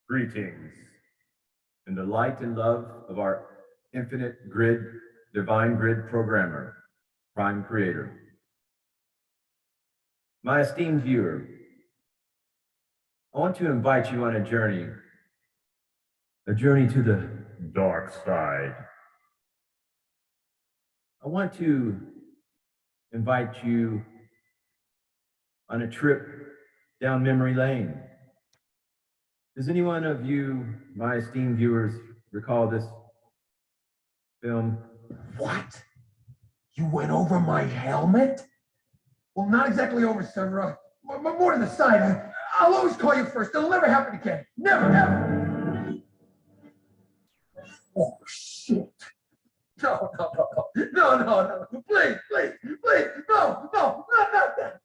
Greetings in the light and love of our infinite grid, divine grid programmer, prime creator. My esteemed viewer, I want to invite you on a journey to the dark side. I want to invite you on a trip down memory lane. Does any one of you, my esteemed viewers, recall this film? What? You went over my helmet? Well, not exactly over, sir. More to the side. I'll always call you first. It'll never happen again. Never, ever. Oh, shit. No. Please. No, not that.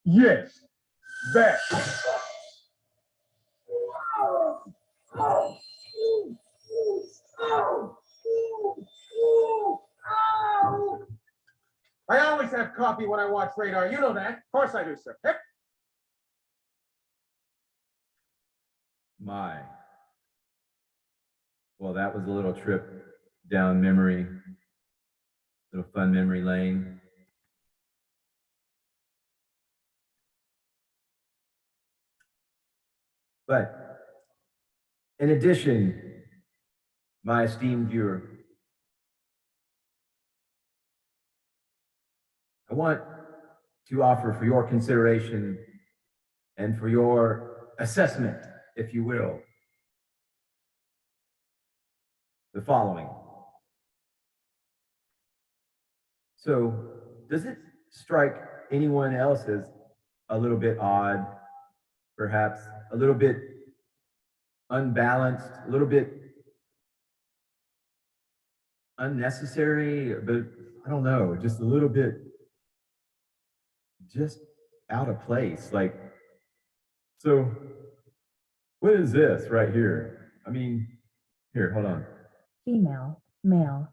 Yes, that. I always have coffee when I watch radar. You know that. Of course I do, sir. Yep. Well, that was a little trip down little fun memory lane. But in addition, my esteemed viewer, I want to offer for your consideration and for your assessment, if you will, the following. So, does it strike anyone else as a little bit odd, perhaps a little bit unbalanced, a little bit unnecessary, but I don't know, just a little bit just out of place? Like, so what is this right here? I mean, here, hold on. Female, male,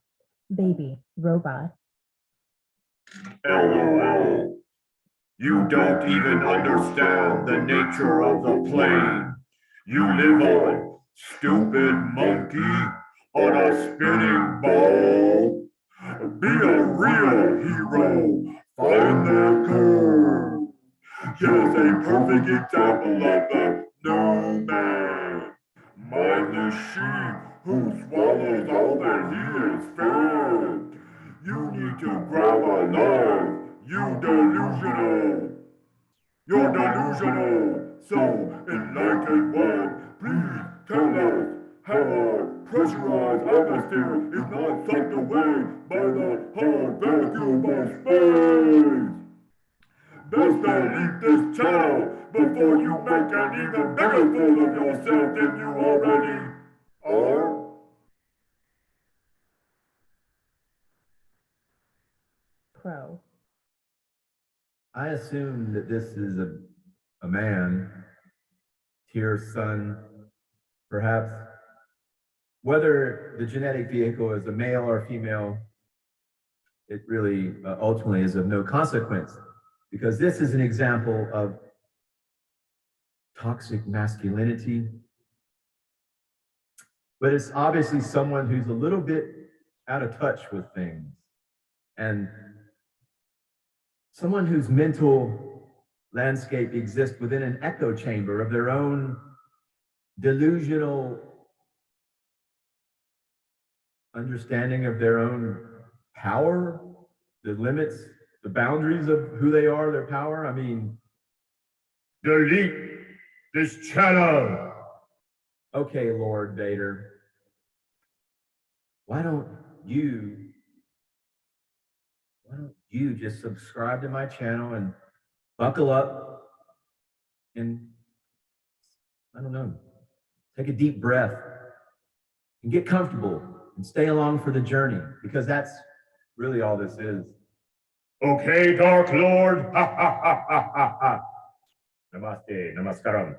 baby, robot. LOL. You don't even understand the nature of the plane you live on, stupid monkey on a spinning ball. Be a real hero, find the curve. Yes, a perfect example of the new man. Mindless sheep who swallows all that he is fed. You need to grab a life, you delusional. You're delusional, so enlightened one. Please tell us how our pressurized atmosphere is not sucked away by the hard vacuum of space. Best delete this channel before you make an even bigger fool of yourself than you already are. Pro. I assume that this is a man, Tyrson, perhaps. Whether the genetic vehicle is a male or female, it really ultimately is of no consequence, because this is an example of toxic masculinity. But it's obviously someone who's a little bit out of touch with things, and someone whose mental landscape exists within an echo chamber of their own delusional understanding of their own power, the limits, the boundaries of who they are, their power. I mean, Delete this channel. okay, Lord Vader, why don't you just subscribe to my channel and buckle up and, I don't know, take a deep breath and get comfortable and stay along for the journey, because that's really all this is. Okay, Dark Lord. Namaste, namaskaram.